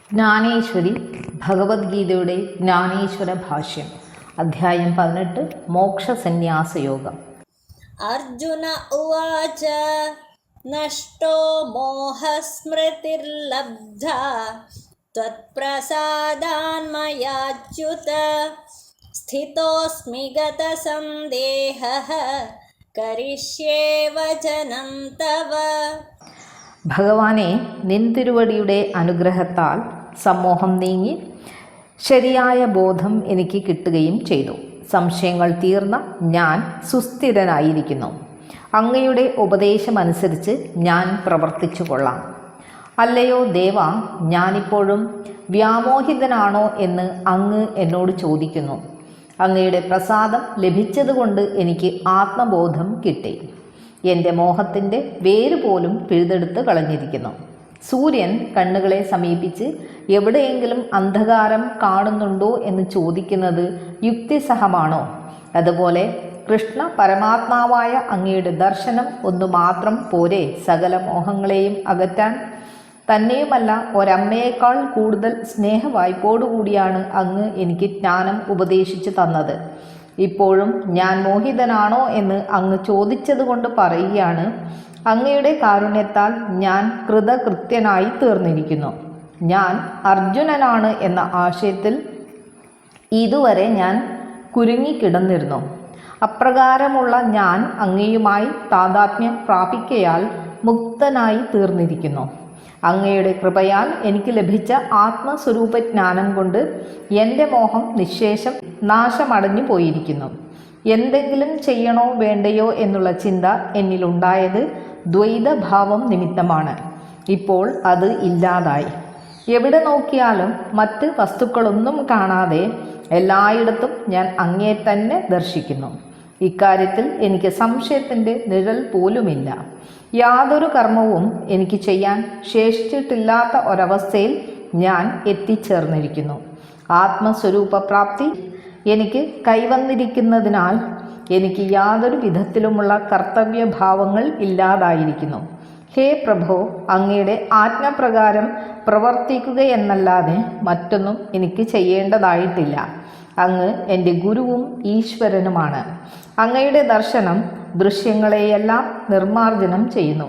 ജ്ഞാനേശ്വരി ഭഗവത്ഗീതയുടെ ജ്ഞാനേശ്വര ഭാഷ്യം അധ്യായം 18 മോക്ഷസന്യാസയോഗം. അർജുന ഉവാച നഷ്ടോ മോഹസ്മൃതിർലബ്ധ ത്വത്പ്രസാദാന്മയാച്യുത സ്ഥിതോസ്മി ഗതസന്ദേഹഃ കരിഷ്യേ വചനം തവ. ഭഗവാനെ, നിൻ തിരുവടിയുടെ അനുഗ്രഹത്താൽ സമ്മോഹം നീങ്ങി ശരിയായ ബോധം എനിക്ക് കിട്ടുകയും ചെയ്തു. സംശയങ്ങൾ തീർന്ന ഞാൻ സുസ്ഥിരനായിരിക്കുന്നു. അങ്ങയുടെ ഉപദേശമനുസരിച്ച് ഞാൻ പ്രവർത്തിച്ചു കൊള്ളാം. അല്ലയോ ദേവ, ഞാനിപ്പോഴും വ്യാമോഹിതനാണോ എന്ന് അങ്ങ് എന്നോട് ചോദിക്കുന്നു. അങ്ങയുടെ പ്രസാദം ലഭിച്ചതുകൊണ്ട് എനിക്ക് ആത്മബോധം കിട്ടി. എൻ്റെ മോഹത്തിൻ്റെ വേര് പോലും പിഴുതെടുത്ത് കളഞ്ഞിരിക്കുന്നു. സൂര്യൻ കണ്ണുകളെ സമീപിച്ച് എവിടെയെങ്കിലും അന്ധകാരം കാണുന്നുണ്ടോ എന്ന് ചോദിക്കുന്നത് യുക്തിസഹമാണോ? അതുപോലെ കൃഷ്ണ പരമാത്മാവായ അങ്ങയുടെ ദർശനം ഒന്നു മാത്രം പോരെ സകല മോഹങ്ങളെയും അകറ്റാൻ? തന്നെയുമല്ല, ഒരമ്മയേക്കാൾ കൂടുതൽ സ്നേഹവായ്പോടുകൂടിയാണ് അങ്ങ് എനിക്ക് ജ്ഞാനം ഉപദേശിച്ചു തന്നത്. ഇപ്പോഴും ഞാൻ മോഹിതനാണോ എന്ന് അങ്ങ് ചോദിച്ചതുകൊണ്ട് പറയുകയാണ്, അങ്ങയുടെ കാരുണ്യത്താൽ ഞാൻ കൃതകൃത്യനായി തീർന്നിരിക്കുന്നു. ഞാൻ അർജുനനാണ് എന്ന ആശയത്തിൽ ഇതുവരെ ഞാൻ കുരുങ്ങിക്കിടന്നിരുന്നു. അപ്രകാരമുള്ള ഞാൻ അങ്ങയുമായി താദാത്മ്യം പ്രാപിക്കയാൽ മുക്തനായി തീർന്നിരിക്കുന്നു. അങ്ങയുടെ കൃപയാൽ എനിക്ക് ലഭിച്ച ആത്മസ്വരൂപജ്ഞാനം കൊണ്ട് എൻ്റെ മോഹം നിശേഷം നാശമടഞ്ഞു പോയിരിക്കുന്നു. എന്തെങ്കിലും ചെയ്യണോ വേണ്ടയോ എന്നുള്ള ചിന്ത എന്നിലുണ്ടായത് ദ്വൈതഭാവം നിമിത്തമാണ്. ഇപ്പോൾ അത് ഇല്ലാതായി. എവിടെ നോക്കിയാലും മറ്റ് വസ്തുക്കളൊന്നും കാണാതെ എല്ലായിടത്തും ഞാൻ അങ്ങയെ തന്നെ ദർശിക്കുന്നു. ഇക്കാര്യത്തിൽ എനിക്ക് സംശയത്തിൻ്റെ നിഴൽ പോലുമില്ല. യാതൊരു കർമ്മവും എനിക്ക് ചെയ്യാൻ ശേഷിച്ചിട്ടില്ലാത്ത ഒരവസ്ഥയിൽ ഞാൻ എത്തിച്ചേർന്നിരിക്കുന്നു. ആത്മസ്വരൂപപ്രാപ്തി എനിക്ക് കൈവന്നിരിക്കുന്നതിനാൽ എനിക്ക് യാതൊരു വിധത്തിലുമുള്ള കർത്തവ്യഭാവങ്ങൾ ഇല്ലാതായിരിക്കുന്നു. ഹേ പ്രഭോ, അങ്ങയുടെ ആജ്ഞപ്രകാരം പ്രവർത്തിക്കുകയെന്നല്ലാതെ മറ്റൊന്നും എനിക്ക് ചെയ്യേണ്ടതായിട്ടില്ല. അങ്ങ് എൻ്റെ ഗുരുവും ഈശ്വരനുമാണ്. അങ്ങയുടെ ദർശനം ദൃശ്യങ്ങളെയെല്ലാം നിർമ്മാർജ്ജനം ചെയ്യുന്നു.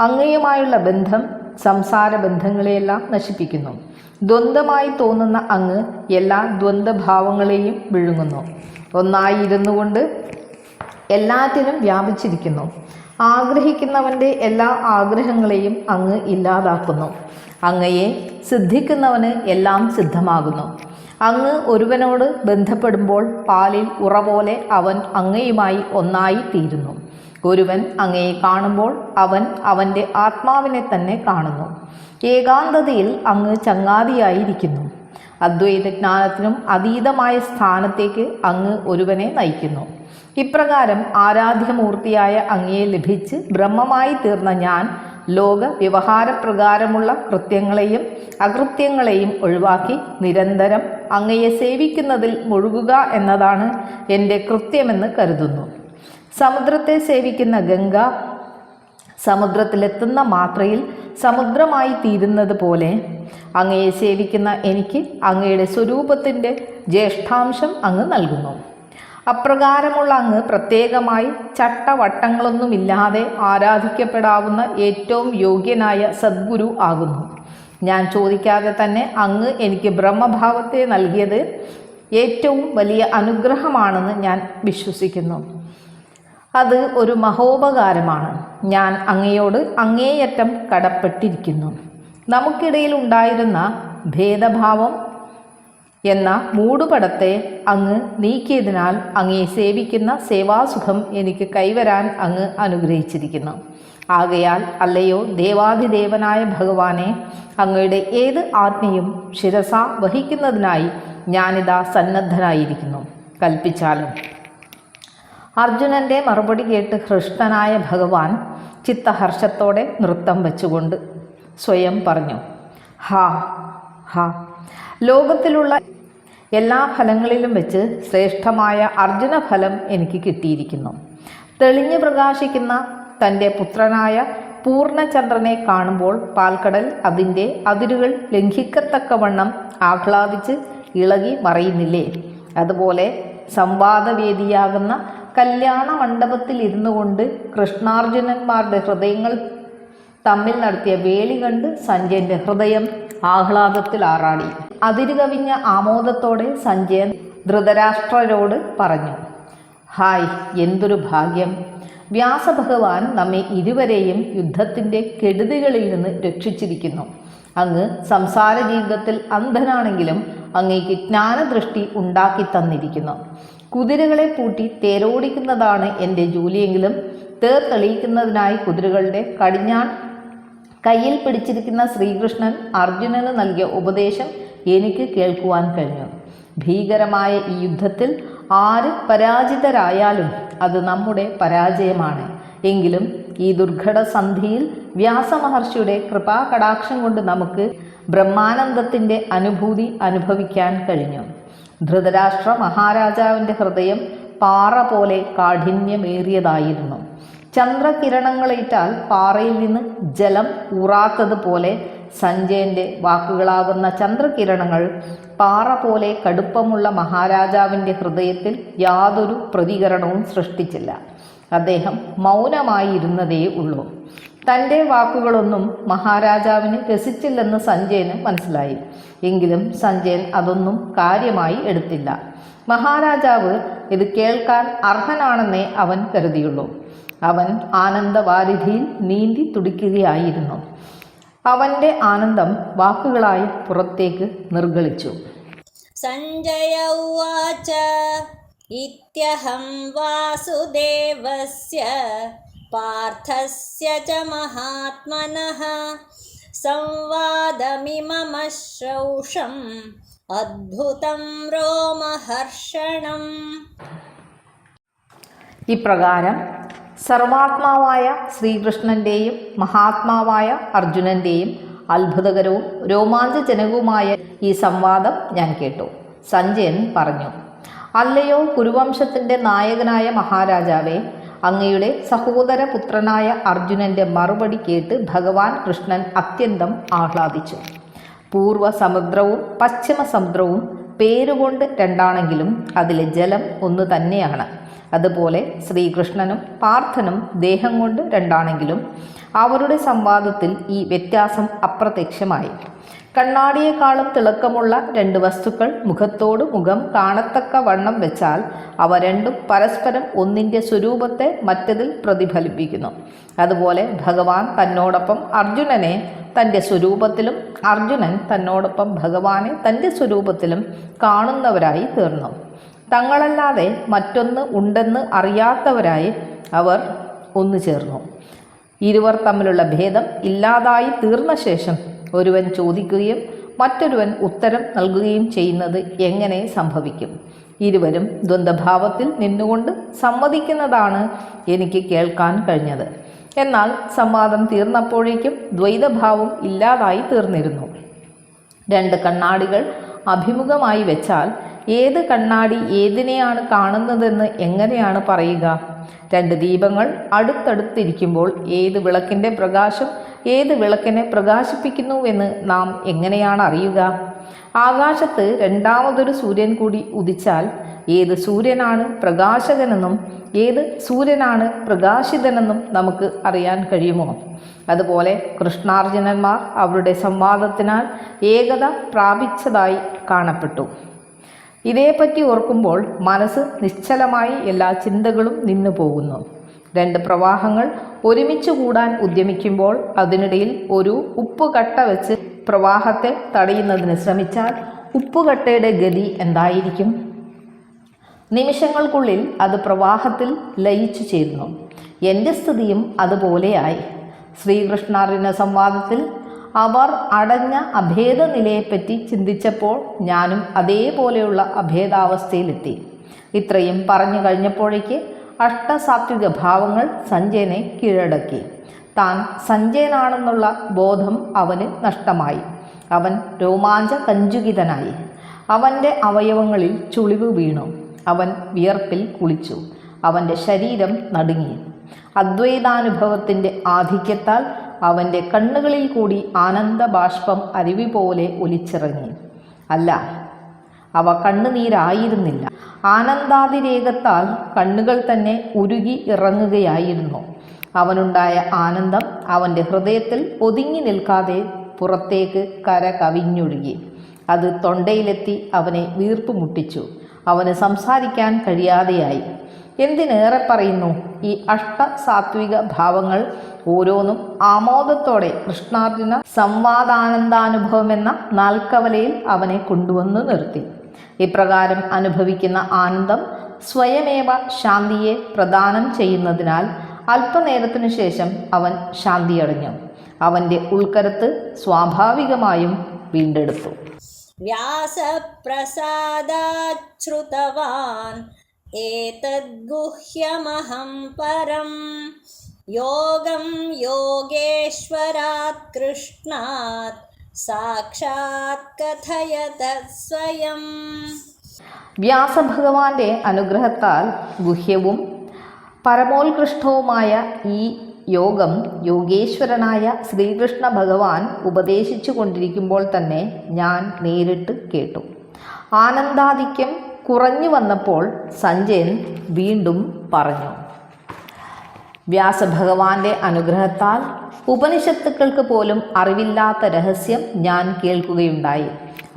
അങ്ങയുമായുള്ള ബന്ധം സംസാര ബന്ധങ്ങളെയെല്ലാം നശിപ്പിക്കുന്നു. ദ്വന്ദ്വമായി തോന്നുന്ന അങ്ങ് എല്ലാ ദ്വന്ദ്വഭാവങ്ങളെയും വിഴുങ്ങുന്നു. ഒന്നായി ഇരുന്നു കൊണ്ട് എല്ലാറ്റിനും വ്യാപിച്ചിരിക്കുന്നു. ആഗ്രഹിക്കുന്നവൻ്റെ എല്ലാ ആഗ്രഹങ്ങളെയും അങ്ങ് ഇല്ലാതാക്കുന്നു. അങ്ങയെ സിദ്ധിക്കുന്നവന് എല്ലാം സിദ്ധമാകുന്നു. അങ്ങ് ഒരുവനോട് ബന്ധപ്പെടുമ്പോൾ പാലിൽ ഉറ പോലെ അവൻ അങ്ങയുമായി ഒന്നായി തീരുന്നു. ഒരുവൻ അങ്ങയെ കാണുമ്പോൾ അവൻ അവൻ്റെ ആത്മാവിനെ തന്നെ കാണുന്നു. ഏകാന്തതയിൽ അങ്ങ് ചങ്ങാതിയായിരിക്കുന്നു. അദ്വൈതജ്ഞാനത്തിനും അതീതമായ സ്ഥാനത്തേക്ക് അങ്ങ് ഒരുവനെ നയിക്കുന്നു. ഇപ്രകാരം ആരാധ്യമൂർത്തിയായ അങ്ങയെ ലഭിച്ച് ബ്രഹ്മമായി തീർന്ന ഞാൻ ലോക വ്യവഹാരപ്രകാരമുള്ള കൃത്യങ്ങളെയും അകൃത്യങ്ങളെയും ഒഴിവാക്കി നിരന്തരം അങ്ങയെ സേവിക്കുന്നതിൽ മുഴുകുക എന്നതാണ് എൻ്റെ കൃത്യമെന്ന് കരുതുന്നു. സമുദ്രത്തെ സേവിക്കുന്ന ഗംഗ സമുദ്രത്തിലെത്തുന്ന മാത്രയിൽ സമുദ്രമായി തീരുന്നത് പോലെ അങ്ങയെ സേവിക്കുന്ന എനിക്ക് അങ്ങയുടെ സ്വരൂപത്തിൻ്റെ ജ്യേഷ്ഠാംശം അങ്ങ് നൽകുന്നു. അപ്രകാരമുള്ള അങ്ങ് പ്രത്യേകമായി ചട്ടവട്ടങ്ങളൊന്നുമില്ലാതെ ആരാധിക്കപ്പെടാവുന്ന ഏറ്റവും യോഗ്യനായ സദ്ഗുരു ആകുന്നു. ഞാൻ ചോദിക്കാതെ തന്നെ അങ്ങ് എനിക്ക് ബ്രഹ്മഭാവത്തെ നൽകിയത് ഏറ്റവും വലിയ അനുഗ്രഹമാണെന്ന് ഞാൻ വിശ്വസിക്കുന്നു. അത് ഒരു മഹോപകാരമാണ്. ഞാൻ അങ്ങയോട് അങ്ങേയറ്റം കടപ്പെട്ടിരിക്കുന്നു. നമുക്കിടയിൽ ഉണ്ടായിരുന്ന ഭേദഭാവം എന്ന മൂടുപടത്തെ അങ്ങ് നീക്കിയതിനാൽ അങ്ങയെ സേവിക്കുന്ന സേവാസുഖം എനിക്ക് കൈവരാൻ അങ്ങ് അനുഗ്രഹിച്ചിരിക്കുന്നു. ആകയാൽ അല്ലയോ ദേവാധിദേവനായ ഭഗവാനെ, അങ്ങയുടെ ഏത് ആജ്ഞയും ശിരസ വഹിക്കുന്നതിനായി ഞാനിതാ സന്നദ്ധനായിരിക്കുന്നു. കൽപ്പിച്ചാലും. അർജുനൻ്റെ മറുപടി കേട്ട് ഹൃഷ്ടനായ ഭഗവാൻ ചിത്തഹർഷത്തോടെ നൃത്തം വെച്ചുകൊണ്ട് സ്വയം പറഞ്ഞു, ഹാ ഹാ, ലോകത്തിലുള്ള എല്ലാ ഫലങ്ങളിലും വെച്ച് ശ്രേഷ്ഠമായ അർജുന ഫലം എനിക്ക് കിട്ടിയിരിക്കുന്നു. തെളിഞ്ഞു പ്രകാശിക്കുന്ന തൻ്റെ പുത്രനായ പൂർണ്ണചന്ദ്രനെ കാണുമ്പോൾ പാൽക്കടൽ അതിൻ്റെ അതിരുകൾ ലംഘിക്കത്തക്കവണ്ണം ആഹ്ലാദിച്ച് ഇളകി മറയുന്നില്ലേ? അതുപോലെ സംവാദവേദിയാകുന്ന കല്യാണ മണ്ഡപത്തിൽ ഇരുന്നു കൊണ്ട് കൃഷ്ണാർജുനന്മാരുടെ ഹൃദയങ്ങൾ തമ്മിൽ നടത്തിയ വേളി കണ്ട് സഞ്ജയൻ്റെ ഹൃദയം ആഹ്ലാദത്തിൽ ആറാടി. അതിരുകവിഞ്ഞ ആമോദത്തോടെ സഞ്ജയൻ ധൃതരാഷ്ട്രരോട് പറഞ്ഞു, ഹായ്, എന്തൊരു ഭാഗ്യം! വ്യാസഭഗവാൻ നമ്മെ ഇരുവരെയും യുദ്ധത്തിൻ്റെ കെടുതികളിൽ നിന്ന് രക്ഷിച്ചിരിക്കുന്നു. അങ്ങ് സംസാര ജീവിതത്തിൽ അന്ധനാണെങ്കിലും അങ്ങേക്ക് ജ്ഞാനദൃഷ്ടി ഉണ്ടാക്കി തന്നിരിക്കുന്നു. കുതിരകളെ പൂട്ടി തേരോടിക്കുന്നതാണ് എൻ്റെ ജോലിയെങ്കിലും തേർ തെളിയിക്കുന്നതിനായി കുതിരകളുടെ കടിഞ്ഞാൺ കയ്യിൽ പിടിച്ചിരിക്കുന്ന ശ്രീകൃഷ്ണൻ അർജുനന് നൽകിയ ഉപദേശം എനിക്ക് കേൾക്കുവാൻ കഴിഞ്ഞു. ഭീകരമായ ഈ യുദ്ധത്തിൽ ആര് പരാജിതരായാലും അത് നമ്മുടെ പരാജയമാണ്. എങ്കിലും ഈ ദുർഘടസന്ധിയിൽ വ്യാസമഹർഷിയുടെ കൃപാകടാക്ഷം കൊണ്ട് നമുക്ക് ബ്രഹ്മാനന്ദത്തിൻ്റെ അനുഭൂതി അനുഭവിക്കാൻ കഴിഞ്ഞു. ധൃതരാഷ്ട്ര മഹാരാജാവിൻ്റെ ഹൃദയം പാറ പോലെ കാഠിന്യമേറിയതായിരുന്നു. ചന്ദ്രകിരണങ്ങളേറ്റാൽ പാറയിൽ നിന്ന് ജലം ഊറാത്തതുപോലെ സഞ്ജയൻ്റെ വാക്കുകളാകുന്ന ചന്ദ്രകിരണങ്ങൾ പാറ പോലെ കടുപ്പമുള്ള മഹാരാജാവിൻ്റെ ഹൃദയത്തിൽ യാതൊരു പ്രതികരണവും സൃഷ്ടിച്ചില്ല. അദ്ദേഹം മൗനമായിരുന്നതേ ഉള്ളൂ. തൻ്റെ വാക്കുകളൊന്നും മഹാരാജാവിന് രസിച്ചില്ലെന്ന് സഞ്ജയന് മനസ്സിലായി. എങ്കിലും സഞ്ജയൻ അതൊന്നും കാര്യമായി എടുത്തില്ല. മഹാരാജാവ് ഇത് കേൾക്കാൻ അർഹനാണെന്നേ അവൻ കരുതിയുള്ളൂ. അവൻ ആനന്ദവാരിധിയിൽ നീന്തി തുടിക്കുകയായിരുന്നു. അവൻ്റെ ആനന്ദം വാക്കുകളായി പുറത്തേക്ക് നിർഗളിച്ചു. സഞ്ജയ ഉവാച ഇത്യഹം വാസുദേവസ്യ പാർത്ഥസ്യ ച മഹാത്മനഃ സംവാദമിമം ശ്രൗഷം അദ്ഭുതം രോമഹർഷണം. ഇപ്രകാരം സർവാത്മാവായ ശ്രീകൃഷ്ണൻ്റെയും മഹാത്മാവായ അർജുനൻ്റെയും അത്ഭുതകരവും രോമാഞ്ചജനകവുമായ ഈ സംവാദം ഞാൻ കേട്ടു. സഞ്ജയൻ പറഞ്ഞു, അല്ലയോ കുരുവംശത്തിൻ്റെ നായകനായ മഹാരാജാവേ, അങ്ങയുടെ സഹോദരപുത്രനായ അർജുനൻ്റെ മറുപടി കേട്ട് ഭഗവാൻ കൃഷ്ണൻ അത്യന്തം ആഹ്ലാദിച്ചു. പൂർവ്വ സമുദ്രവും പശ്ചിമ സമുദ്രവും പേരുകൊണ്ട് രണ്ടാണെങ്കിലും അതിലെ ജലം ഒന്ന് തന്നെയാണ്. അതുപോലെ ശ്രീകൃഷ്ണനും പാർത്ഥനും ദേഹം കൊണ്ട് രണ്ടാണെങ്കിലും അവരുടെ സംവാദത്തിൽ ഈ വ്യത്യാസം അപ്രത്യക്ഷമായി. കണ്ണാടിയേക്കാളും തിളക്കമുള്ള രണ്ട് വസ്തുക്കൾ മുഖത്തോട് മുഖം കാണത്തക്ക വണ്ണം വെച്ചാൽ അവ രണ്ടും പരസ്പരം ഒന്നിൻ്റെ സ്വരൂപത്തെ മറ്റതിൽ പ്രതിഫലിപ്പിക്കുന്നു. അതുപോലെ ഭഗവാൻ തന്നോടൊപ്പം അർജുനനെ തൻ്റെ സ്വരൂപത്തിലും അർജുനൻ തന്നോടൊപ്പം ഭഗവാനെ തൻ്റെ സ്വരൂപത്തിലും കാണുന്നവരായി തീർന്നു. തങ്ങളല്ലാതെ മറ്റൊന്ന് ഉണ്ടെന്ന് അറിയാത്തവരായി അവർ ഒന്നു ചേർന്നു. ഇരുവർ തമ്മിലുള്ള ഭേദം ഇല്ലാതായി തീർന്ന ശേഷം ഒരുവൻ ചോദിക്കുകയും മറ്റൊരുവൻ ഉത്തരം നൽകുകയും ചെയ്യുന്നത് എങ്ങനെ സംഭവിക്കും? ഇരുവരും ദ്വന്ദ്ഭാവത്തിൽ നിന്നുകൊണ്ട് സമ്മതിക്കുന്നതാണ് എനിക്ക് കേൾക്കാൻ കഴിഞ്ഞത്. എന്നാൽ സംവാദം തീർന്നപ്പോഴേക്കും ദ്വൈതഭാവം ഇല്ലാതായി തീർന്നിരുന്നു. രണ്ട് കണ്ണാടികൾ അഭിമുഖമായി വെച്ചാൽ ഏത് കണ്ണാടി ഏതിനെയാണ് കാണുന്നതെന്ന് എങ്ങനെയാണ് പറയുക? രണ്ട് ദീപങ്ങൾ അടുത്തടുത്തിരിക്കുമ്പോൾ ഏത് വിളക്കിൻ്റെ പ്രകാശം ഏത് വിളക്കിനെ പ്രകാശിപ്പിക്കുന്നുവെന്ന് നാം എങ്ങനെയാണ് അറിയുക? ആകാശത്ത് രണ്ടാമതൊരു സൂര്യൻ കൂടി ഉദിച്ചാൽ ഏത് സൂര്യനാണ് പ്രകാശകനെന്നും ഏത് സൂര്യനാണ് പ്രകാശിതനെന്നും നമുക്ക് അറിയാൻ കഴിയുമോ? അതുപോലെ കൃഷ്ണാർജുനന്മാർ അവരുടെ സംവാദത്തിനാൽ ഏകത പ്രാപിച്ചതായി കാണപ്പെട്ടു. ഇതേപ്പറ്റി ഓർക്കുമ്പോൾ മനസ്സ് നിശ്ചലമായി എല്ലാ ചിന്തകളും നിന്നു പോകുന്നു. രണ്ട് പ്രവാഹങ്ങൾ ഒരുമിച്ച് കൂടാൻ ഉദ്യമിക്കുമ്പോൾ അതിനിടയിൽ ഒരു ഉപ്പുകട്ട വെച്ച് പ്രവാഹത്തെ തടയുന്നതിന് ശ്രമിച്ചാൽ ഉപ്പുകട്ടയുടെ ഗതി എന്തായിരിക്കും? നിമിഷങ്ങൾക്കുള്ളിൽ അത് പ്രവാഹത്തിൽ ലയിച്ചു ചേരുന്നു. എൻ്റെ സ്ഥിതിയും അതുപോലെയായി. ശ്രീകൃഷ്ണാർജുന സംവാദത്തിൽ അവർ അടഞ്ഞ അഭേദ നിലയെപ്പറ്റി ചിന്തിച്ചപ്പോൾ ഞാനും അതേപോലെയുള്ള അഭേദാവസ്ഥയിലെത്തി. ഇത്രയും പറഞ്ഞു കഴിഞ്ഞപ്പോഴേക്ക് അഷ്ടസാത്വിക ഭാവങ്ങൾ സഞ്ജയനെ കീഴടക്കി. താൻ സഞ്ജയനാണെന്നുള്ള ബോധം അവന് നഷ്ടമായി. അവൻ രോമാഞ്ച കഞ്ചുകിതനായി. അവൻ്റെ അവയവങ്ങളിൽ ചുളിവ് വീണു. അവൻ വിയർപ്പിൽ കുളിച്ചു. അവൻ്റെ ശരീരം നടുങ്ങി. അദ്വൈതാനുഭവത്തിൻ്റെ ആധിക്യത്താൽ അവൻ്റെ കണ്ണുകളിൽ കൂടി ആനന്ദബാഷ്പം അരുവി പോലെ ഒലിച്ചിറങ്ങി. അല്ല, അവ കണ്ണുനീരായിരുന്നില്ല. ആനന്ദാതിരേകത്താൽ കണ്ണുകൾ തന്നെ ഉരുകി ഇറങ്ങുകയായിരുന്നു. അവനുണ്ടായ ആനന്ദം അവൻ്റെ ഹൃദയത്തിൽ ഒതുങ്ങി നിൽക്കാതെ പുറത്തേക്ക് കര കവിഞ്ഞൊഴുകി. അത് തൊണ്ടയിലെത്തി അവനെ വീർപ്പ് മുട്ടിച്ചു. അവന് സംസാരിക്കാൻ കഴിയാതെയായി. എന്തിനേറെ പറയുന്നു, ഈ അഷ്ടസാത്വിക ഭാവങ്ങൾ ഓരോന്നും ആമോദത്തോടെ കൃഷ്ണാർജുന സംവാദാനന്ദാനുഭവമെന്ന നാൽക്കവലയിൽ അവനെ കൊണ്ടുവന്നു നിർത്തി. ഇപ്രകാരം അനുഭവിക്കുന്ന ആനന്ദം സ്വയമേവ ശാന്തിയെ പ്രദാനം ചെയ്യുന്നതിനാൽ അല്പനേരത്തിനു ശേഷം അവൻ ശാന്തിയടഞ്ഞു. അവൻ്റെ ഉൾക്കരുത്ത് സ്വാഭാവികമായും വീണ്ടെടുത്തു. വ്യാസപ്രസാദാശ്രുതവാൻ ഏതദ്ഗുഹ്യമഹം പരം യോഗം യോഗേശ്വരാത് കൃഷ്ണാത് സാക്ഷാത് കഥയത സ്വയം. വ്യാസഭഗവാന്റെ അനുഗ്രഹത്താൽ ഗുഹ്യവും പരമോത്കൃഷ്ടവുമായ ഈ യോഗം യോഗേശ്വരനായ ശ്രീകൃഷ്ണ ഭഗവാൻ ഉപദേശിച്ചു കൊണ്ടിരിക്കുമ്പോൾ തന്നെ ഞാൻ നേരിട്ട് കേട്ടു. ആനന്ദാധിക്യം കുറഞ്ഞു വന്നപ്പോൾ സഞ്ജയൻ വീണ്ടും പറഞ്ഞു. വ്യാസഭഗവാന്റെ അനുഗ്രഹത്താൽ ഉപനിഷത്തുക്കൾക്ക് പോലും അറിവില്ലാത്ത രഹസ്യം ഞാൻ കേൾക്കുകയുണ്ടായി.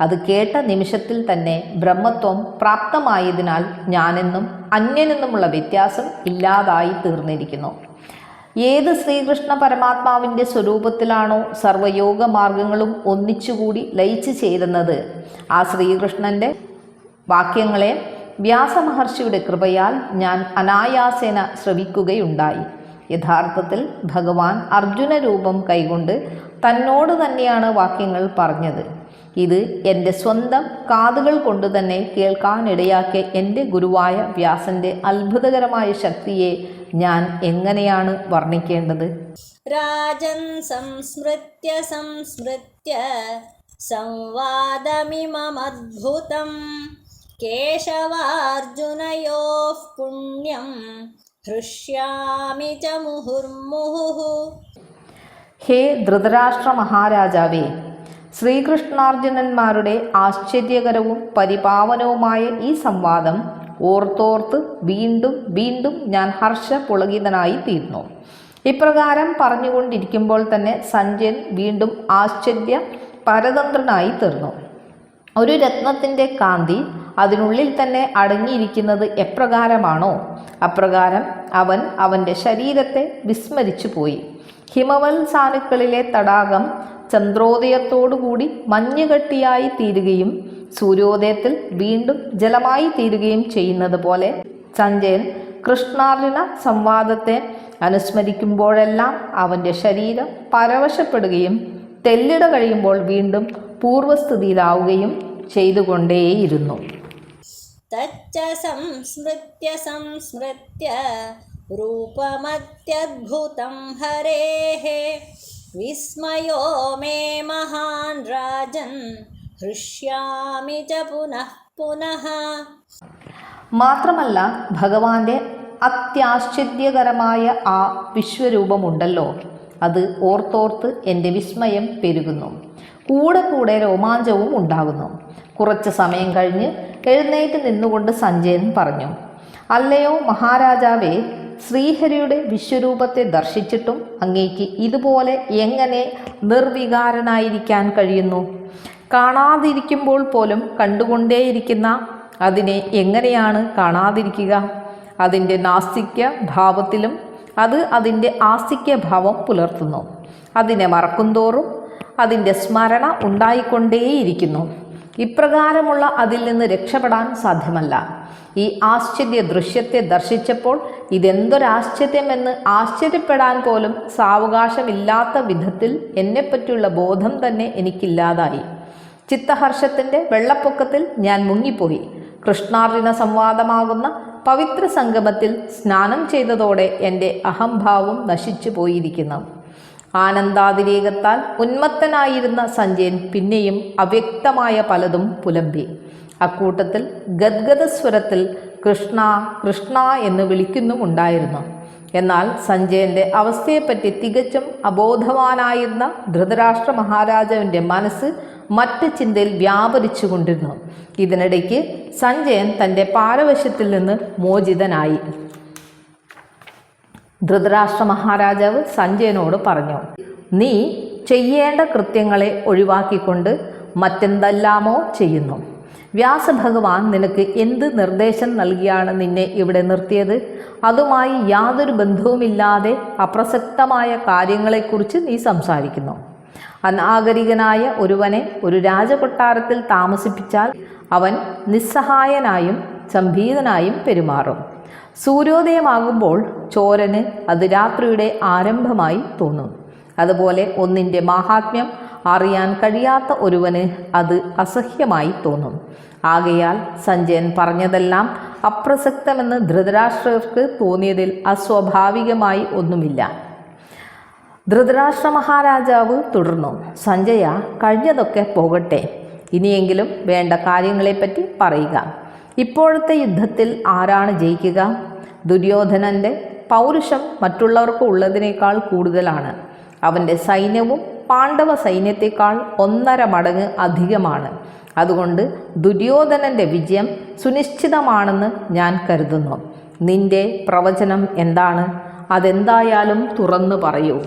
അത് കേട്ട നിമിഷത്തിൽ തന്നെ ബ്രഹ്മത്വം പ്രാപ്തമായതിനാൽ ഞാനെന്നും അന്യനെന്നുമുള്ള വ്യത്യാസം ഇല്ലാതായി തീർന്നിരിക്കുന്നു. ഏത് ശ്രീകൃഷ്ണ പരമാത്മാവിൻ്റെ സ്വരൂപത്തിലാണോ സർവയോഗ മാർഗങ്ങളും ഒന്നിച്ചുകൂടി ലയിച്ചു ചേരുന്നത്, ആ ശ്രീകൃഷ്ണൻ്റെ വാക്യങ്ങളെ വ്യാസമഹർഷിയുടെ കൃപയാൽ ഞാൻ അനായാസേന ശ്രവിക്കുകയുണ്ടായി. യഥാർത്ഥത്തിൽ ഭഗവാൻ അർജുന രൂപം കൈകൊണ്ട് തന്നോട് തന്നെയാണ് വാക്യങ്ങൾ പറഞ്ഞത്. ഇത് എൻ്റെ സ്വന്തം കാതുകൾ കൊണ്ട് തന്നെ കേൾക്കാനിടയാക്കിയ എൻ്റെ ഗുരുവായ വ്യാസൻ്റെ അത്ഭുതകരമായ ശക്തിയെ ഞാൻ എങ്ങനെയാണ് വർണ്ണിക്കേണ്ടത്? രാജൻ സംസ്മൃത്യ സംവാദമിമമദ്ഭുതം കേശവാർജുനയോഃ പുണ്യം ഹൃഷ്യാമി ച മുഹുർമുഹുഃ. ഹേ ധൃതരാഷ്ട്ര മഹാരാജാവേ, ശ്രീകൃഷ്ണാർജുനന്മാരുടെ ആശ്ചര്യകരവും പരിപാവനവുമായ ഈ സംവാദം ഓർത്തോർത്ത് വീണ്ടും വീണ്ടും ഞാൻ ഹർഷപുളകിതനായി തീർന്നു. ഇപ്രകാരം പറഞ്ഞുകൊണ്ടിരിക്കുമ്പോൾ തന്നെ സഞ്ജയൻ വീണ്ടും ആശ്ചര്യ പരതന്ത്രനായി തീർന്നു. ഒരു രത്നത്തിൻ്റെ കാന്തി അതിനുള്ളിൽ തന്നെ അടങ്ങിയിരിക്കുന്നത് എപ്രകാരമാണോ അപ്രകാരം അവൻ അവൻ്റെ ശരീരത്തെ വിസ്മരിച്ചു പോയി. ഹിമവൽ സാനുക്കളിലെ തടാകം ചന്ദ്രോദയത്തോടുകൂടി മഞ്ഞുകട്ടിയായി തീരുകയും സൂര്യോദയത്തിൽ വീണ്ടും ജലമായി തീരുകയും ചെയ്യുന്നത് പോലെ സഞ്ജയൻ കൃഷ്ണാർജുന സംവാദത്തെ അനുസ്മരിക്കുമ്പോഴെല്ലാം അവൻ്റെ ശരീരം പരവശപ്പെടുകയും തെല്ലിട കഴിയുമ്പോൾ വീണ്ടും പൂർവസ്ഥിതിയിലാവുകയും ചെയ്തുകൊണ്ടേയിരുന്നു. തച്ച സംസ്മൃത്യ രൂപമത്യദ്ഭുതം ഹരേഃ വിസ്മയോ മേ മഹാൻ രാജൻ ഹൃഷ്യാമി ച പുനഃ പുനഃ. മാത്രമല്ല ഭഗവാന്റെ അത്യാശ്ചര്യകരമായ ആ വിശ്വരൂപമുണ്ടല്ലോ, അത് ഓർത്തോർത്ത് എൻ്റെ വിസ്മയം പെരുകുന്നു. കൂടെ കൂടെ രോമാഞ്ചവും ഉണ്ടാകുന്നു. കുറച്ച് സമയം കഴിഞ്ഞ് എഴുന്നേറ്റ് നിന്നുകൊണ്ട് സഞ്ജയൻ പറഞ്ഞു, അല്ലയോ മഹാരാജാവേ, ശ്രീഹരിയുടെ വിശ്വരൂപത്തെ ദർശിച്ചിട്ടും അങ്ങേക്ക് ഇതുപോലെ എങ്ങനെ നിർവികാരനായിരിക്കാൻ കഴിയുന്നു? കാണാതിരിക്കുമ്പോൾ പോലും കണ്ടുകൊണ്ടേയിരിക്കുന്ന അതിനെ എങ്ങനെയാണ് കാണാതിരിക്കുക? അതിൻ്റെ നാസ്തിക്യ ഭാവത്തിലും അത് അതിൻ്റെ ആസ്തിക്യ ഭാവം പുലർത്തുന്നു. അതിനെ മറക്കുന്തോറും അതിൻ്റെ സ്മരണ ഉണ്ടായിക്കൊണ്ടേയിരിക്കുന്നു. ഇപ്രകാരമുള്ള അതിൽ നിന്ന് രക്ഷപ്പെടാൻ സാധ്യമല്ല. ഈ ആശ്ചര്യ ദൃശ്യത്തെ ദർശിച്ചപ്പോൾ ഇതെന്തൊരാശ്ചര്യമെന്ന് ആശ്ചര്യപ്പെടാൻ പോലും സാവകാശമില്ലാത്ത വിധത്തിൽ എന്നെപ്പറ്റിയുള്ള ബോധം തന്നെ എനിക്കില്ലാതായി. ചിത്തഹർഷത്തിൻ്റെ വെള്ളപ്പൊക്കത്തിൽ ഞാൻ മുങ്ങിപ്പോയി. കൃഷ്ണാർജുന സംവാദമാകുന്ന പവിത്ര സംഗമത്തിൽ സ്നാനം ചെയ്തതോടെ എൻ്റെ അഹംഭാവം നശിച്ചു പോയിരിക്കുന്നു. ആനന്ദാതിരേകത്താൽ ഉന്മത്തനായിരുന്ന സഞ്ജയൻ പിന്നെയും അവ്യക്തമായ പലതും പുലമ്പി. അക്കൂട്ടത്തിൽ ഗദ്ഗദസ്വരത്തിൽ കൃഷ്ണ കൃഷ്ണ എന്ന് വിളിക്കുന്നുമുണ്ടായിരുന്നു. എന്നാൽ സഞ്ജയൻ്റെ അവസ്ഥയെപ്പറ്റി തികച്ചും അബോധവാനായിരുന്ന ധൃതരാഷ്ട്ര മഹാരാജാവിൻ്റെ മനസ്സ് മറ്റ് ചിന്തയിൽ വ്യാപരിച്ചു കൊണ്ടിരുന്നു. ഇതിനിടയ്ക്ക് സഞ്ജയൻ തൻ്റെ പാരവശ്യത്തിൽ നിന്ന് മോചിതനായി. ധൃതരാഷ്ട്ര മഹാരാജാവ് സഞ്ജയനോട് പറഞ്ഞു, നീ ചെയ്യേണ്ട കൃത്യങ്ങളെ ഒഴിവാക്കിക്കൊണ്ട് മറ്റെന്തെല്ലാമോ ചെയ്യുന്നു. വ്യാസഭഗവാൻ നിനക്ക് എന്ത് നിർദ്ദേശം നൽകിയാണ് നിന്നെ ഇവിടെ നിർത്തിയത്? അതുമായി യാതൊരു ബന്ധവുമില്ലാതെ അപ്രസക്തമായ കാര്യങ്ങളെക്കുറിച്ച് നീ സംസാരിക്കുന്നു. അനാഗരികനായ ഒരുവനെ ഒരു രാജകൊട്ടാരത്തിൽ താമസിപ്പിച്ചാൽ അവൻ നിസ്സഹായനായും സംഭീതനായും പെരുമാറും. സൂര്യോദയമാകുമ്പോൾ ചോരന് അത് രാത്രിയുടെ ആരംഭമായി തോന്നും. അതുപോലെ ഒന്നിൻ്റെ മാഹാത്മ്യം അറിയാൻ കഴിയാത്ത ഒരുവന് അത് അസഹ്യമായി തോന്നും. ആകയാൽ സഞ്ജയൻ പറഞ്ഞതെല്ലാം അപ്രസക്തമെന്ന് ധൃതരാഷ്ട്രർക്ക് തോന്നിയതിൽ അസ്വാഭാവികമായി ഒന്നുമില്ല. ധൃതരാഷ്ട്ര മഹാരാജാവ് തുടർന്നു, സഞ്ജയ, കഴിഞ്ഞതൊക്കെ പോകട്ടെ. ഇനിയെങ്കിലും വേണ്ട കാര്യങ്ങളെപ്പറ്റി പറയുക. ഇപ്പോഴത്തെ യുദ്ധത്തിൽ ആരാണ് ജയിക്കുക? ദുര്യോധനൻ്റെ പൗരുഷം മറ്റുള്ളവർക്ക് ഉള്ളതിനേക്കാൾ കൂടുതലാണ്. അവൻ്റെ സൈന്യവും പാണ്ഡവ സൈന്യത്തേക്കാൾ 1.5 മടങ്ങ് അധികമാണ്. അതുകൊണ്ട് ദുര്യോധനൻ്റെ വിജയം സുനിശ്ചിതമാണെന്ന് ഞാൻ കരുതുന്നു. നിന്റെ പ്രവചനം എന്താണ്? അതെന്തായാലും തുറന്നു പറയൂ.